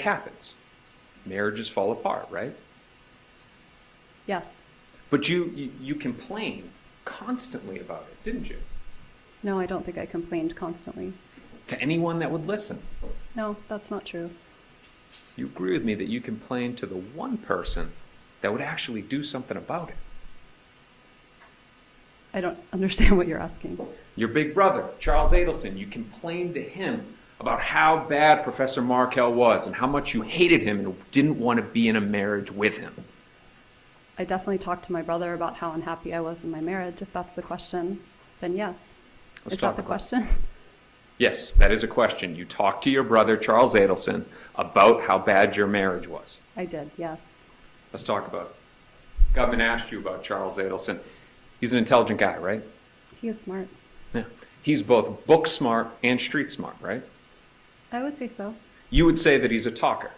happens. Marriages fall apart, right? Yes. But you complained constantly about it, didn't you? No, I don't think I complained constantly. To anyone that would listen. No, that's not true. You agree with me that you complained to the one person that would actually do something about it. I don't understand what you're asking. Your big brother, Charles Adelson, you complained to him about how bad Professor Markel was and how much you hated him and didn't want to be in a marriage with him. I definitely talked to my brother about how unhappy I was in my marriage. If that's the question, then yes. Is that the question? Yes, that is a question. You talked to your brother, Charles Adelson, about how bad your marriage was. I did, yes. Let's talk about it. Government asked you about Charles Adelson. He's an intelligent guy, right? He is smart. Yeah. He's both book smart and street smart, right? I would say so. You would say that he's a talker.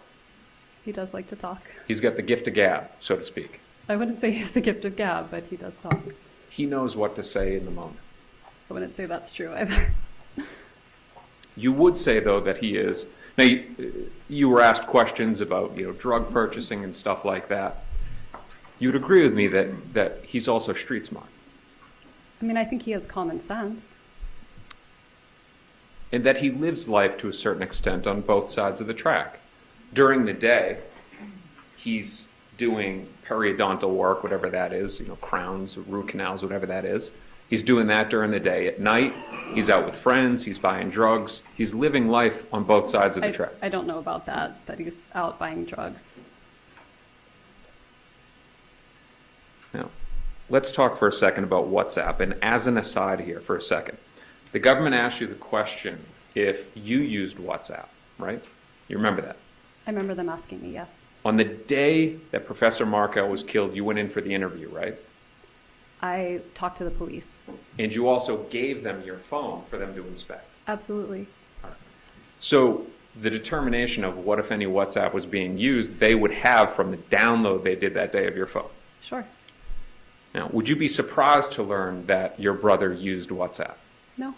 He does like to talk. He's got the gift of gab, so to speak. I wouldn't say he has the gift of gab, but he does talk. He knows what to say in the moment. I wouldn't say that's true either. You would say, though, that he is. Now, you were asked questions about, drug purchasing and stuff like that. You'd agree with me that he's also street smart. I mean, I think he has common sense. And that he lives life to a certain extent on both sides of the track. During the day, he's doing periodontal work, whatever that is, crowns, root canals, whatever that is. He's doing that during the day. At night, he's out with friends, he's buying drugs. He's living life on both sides of the track. I don't know about that he's out buying drugs. Now, let's talk for a second about WhatsApp. And as an aside here for a second, the government asked you the question if you used WhatsApp, right? You remember that? I remember them asking me, yes. On the day that Professor Markel was killed, you went in for the interview, right? I talked to the police. And you also gave them your phone for them to inspect. Absolutely. So the determination of what, if any, WhatsApp was being used, they would have from the download they did that day of your phone. Sure. Now, would you be surprised to learn that your brother used WhatsApp? No.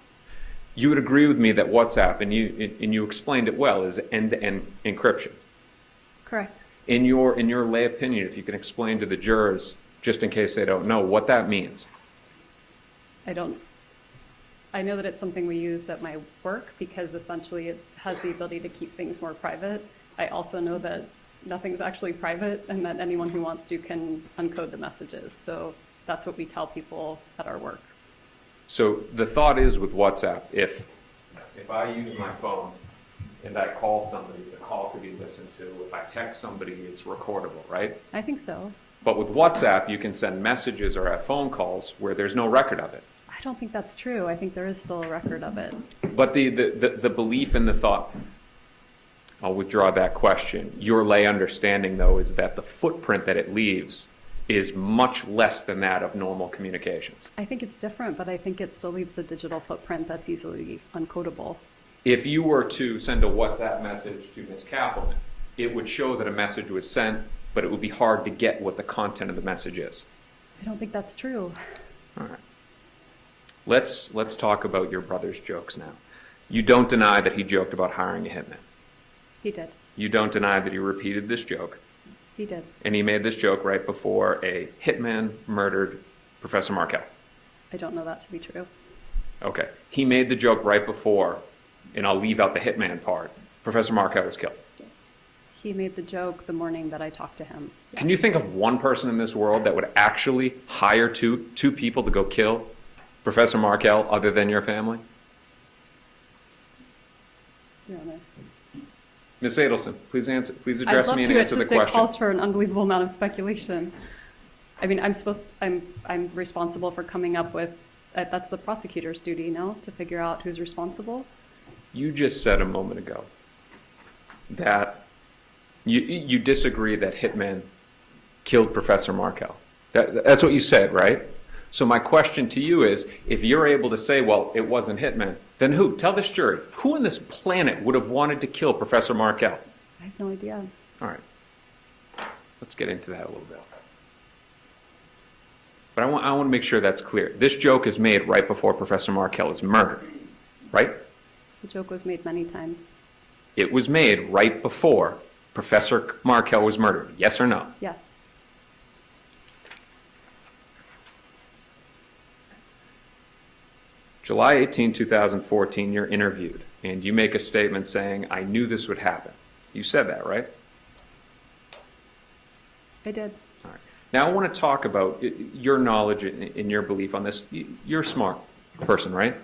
You would agree with me that WhatsApp, and you explained it well, is end-to-end encryption. Correct. In your lay opinion, if you can explain to the jurors, just in case they don't know, what that means. I know that it's something we use at my work because essentially it has the ability to keep things more private. I also know that nothing's actually private and that anyone who wants to can uncode the messages. So that's what we tell people at our work. So the thought is with WhatsApp, if I use my phone and I call somebody, the call could be listened to. If I text somebody, it's recordable, right? I think so. But with WhatsApp, you can send messages or have phone calls where there's no record of it. I don't think that's true. I think there is still a record of it. But the belief and the thought, I'll withdraw that question. Your lay understanding, though, is that the footprint that it leaves is much less than that of normal communications. I think it's different, but I think it still leaves a digital footprint that's easily uncodable. If you were to send a WhatsApp message to Ms. Kappelman, it would show that a message was sent, but it would be hard to get what the content of the message is. I don't think that's true. All right. Let's talk about your brother's jokes now. You don't deny that he joked about hiring a hitman. He did. You don't deny that he repeated this joke. He did. And he made this joke right before a hitman murdered Professor Markel. I don't know that to be true. Okay. He made the joke right before, and I'll leave out the hitman part, Professor Markel was killed. He made the joke the morning that I talked to him. Yeah. Can you think of one person in this world that would actually hire two people to go kill Professor Markel other than your family? Your Honor. Ms. Adelson, please address me and answer the question. It calls for an unbelievable amount of speculation. I mean, I'm responsible for coming up with, that's the prosecutor's duty, no? To figure out who's responsible? You just said a moment ago that you disagree that Hitman killed Professor Markel. That's what you said, right? So my question to you is, if you're able to say, well, it wasn't Hitman, then who? Tell this jury. Who on this planet would have wanted to kill Professor Markel? I have no idea. All right. Let's get into that a little bit. But I want to make sure that's clear. This joke is made right before Professor Markel is murdered, right? The joke was made many times. It was made right before Professor Markel was murdered. Yes or no? Yes. July 18, 2014, you're interviewed, and you make a statement saying, I knew this would happen. You said that, right? I did. All right. Now I want to talk about your knowledge and your belief on this. You're a smart person, right?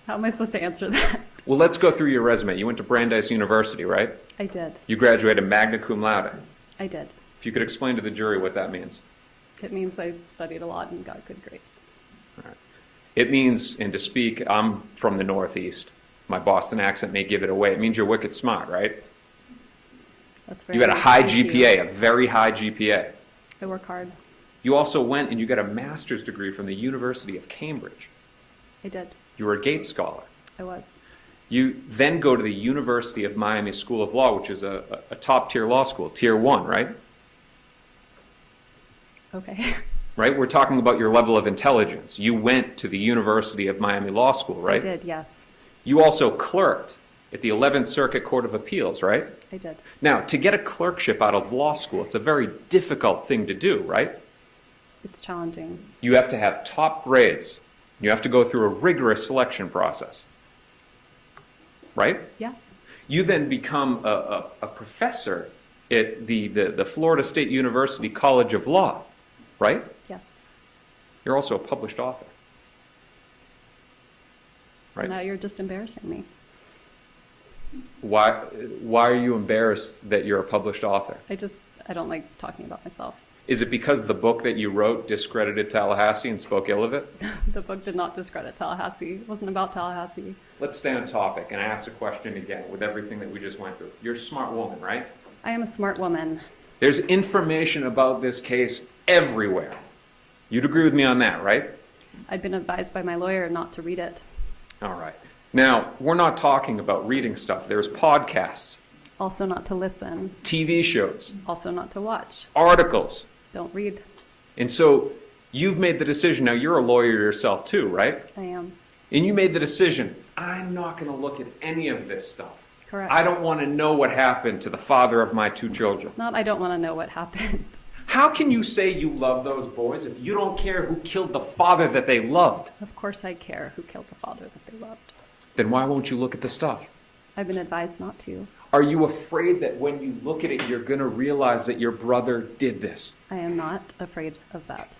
How am I supposed to answer that? Well, let's go through your resume. You went to Brandeis University, right? I did. You graduated magna cum laude. I did. If you could explain to the jury what that means. It means I studied a lot and got good grades. All right. It means, and to speak, I'm from the Northeast. My Boston accent may give it away. It means you're wicked smart, right? That's very You had a nice. high Thank GPA, you. a very high GPA. I work hard. You also went and you got a master's degree from the University of Cambridge. I did. You were a Gates Scholar. I was. You then go to the University of Miami School of Law, which is a top-tier law school, Tier 1, right? Okay. Right? We're talking about your level of intelligence. You went to the University of Miami Law School, right? I did, yes. You also clerked at the 11th Circuit Court of Appeals, right? I did. Now, to get a clerkship out of law school, it's a very difficult thing to do, right? It's challenging. You have to have top grades. You have to go through a rigorous selection process, right? Yes. You then become a professor at the Florida State University College of Law, right? Yes. You're also a published author, right? Now you're just embarrassing me. Why are you embarrassed that you're a published author? I don't like talking about myself. Is it because the book that you wrote discredited Tallahassee and spoke ill of it? The book did not discredit Tallahassee. It wasn't about Tallahassee. Let's stay on topic and ask the question again with everything that we just went through. You're a smart woman, right? I am a smart woman. There's information about this case everywhere. You'd agree with me on that, right? I've been advised by my lawyer not to read it. All right. Now, we're not talking about reading stuff. There's podcasts, Also not to listen. TV shows, Also not to watch. articles. Don't read. And so you've made the decision. Now, you're a lawyer yourself too, right? I am. And you made the decision, I'm not going to look at any of this stuff. Correct. I don't want to know what happened to the father of my 2 children. Not I don't want to know what happened. How can you say you love those boys if you don't care who killed the father that they loved? Of course I care who killed the father that they loved. Then why won't you look at the stuff? I've been advised not to. Are you afraid that when you look at it, you're going to realize that your brother did this? I am not afraid of that.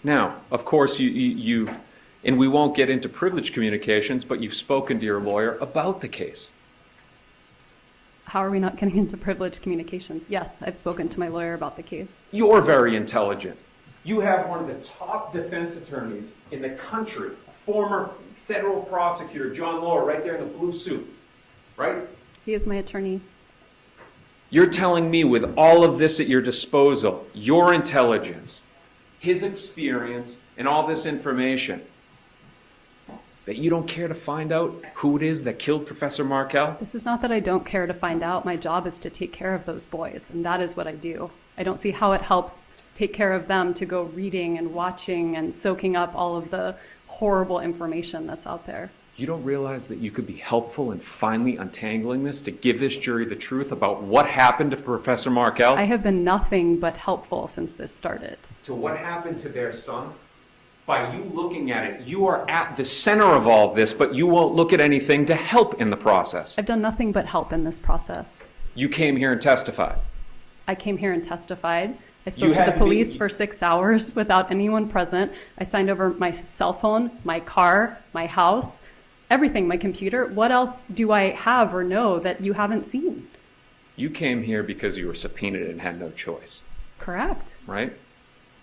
Now, of course, you've, and we won't get into privileged communications, but you've spoken to your lawyer about the case. How are we not getting into privileged communications? Yes, I've spoken to my lawyer about the case. You're very intelligent. You have one of the top defense attorneys in the country, a former federal prosecutor, John Lohr, right there in the blue suit, right? He is my attorney. You're telling me with all of this at your disposal, your intelligence, his experience, and all this information, that you don't care to find out who it is that killed Professor Markel? This is not that I don't care to find out. My job is to take care of those boys, and that is what I do. I don't see how it helps take care of them to go reading and watching and soaking up all of the horrible information that's out there. You don't realize that you could be helpful in finally untangling this to give this jury the truth about what happened to Professor Markel? I have been nothing but helpful since this started. To what happened to their son? By you looking at it, you are at the center of all this, but you won't look at anything to help in the process. I've done nothing but help in this process. You came here and testified. I came here and testified. I spoke to the police for 6 hours without anyone present. I signed over my cell phone, my car, my house, everything, my computer. What else do I have or know that you haven't seen? You came here because you were subpoenaed and had no choice, Correct. right?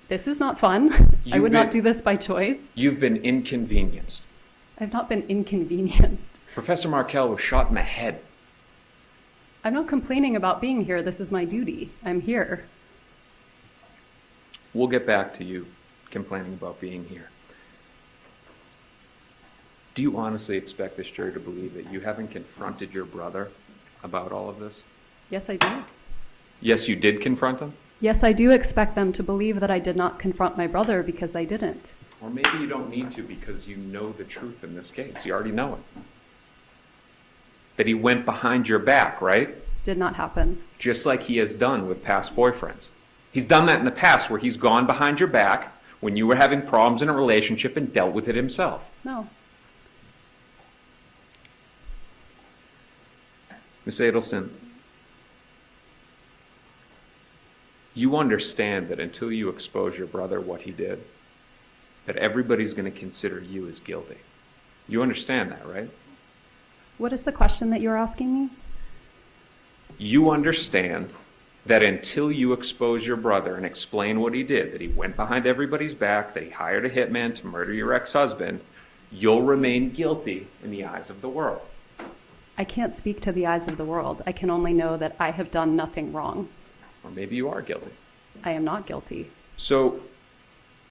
This is not fun. I would not been- do this by choice. You've been inconvenienced. I've not been inconvenienced. Professor Markel was shot in the head. I'm not complaining about being here. This is my duty. I'm here. We'll get back to you complaining about being here. Do you honestly expect this jury to believe that you haven't confronted your brother about all of this? Yes, I do. Yes, you did confront him? Yes, I do expect them to believe that I did not confront my brother because I didn't. Or maybe you don't need to because you know the truth in this case. You already know it. That he went behind your back, right? Did not happen. Just like he has done with past boyfriends. He's done that in the past where he's gone behind your back when you were having problems in a relationship and dealt with it himself. No. Ms. Adelson, you understand that until you expose your brother what he did, that everybody's going to consider you as guilty. You understand that, right? What is the question that you're asking me? You understand that until you expose your brother and explain what he did, that he went behind everybody's back, that he hired a hitman to murder your ex-husband, you'll remain guilty in the eyes of the world. I can't speak to the eyes of the world. I can only know that I have done nothing wrong. Or maybe you are guilty. I am not guilty. So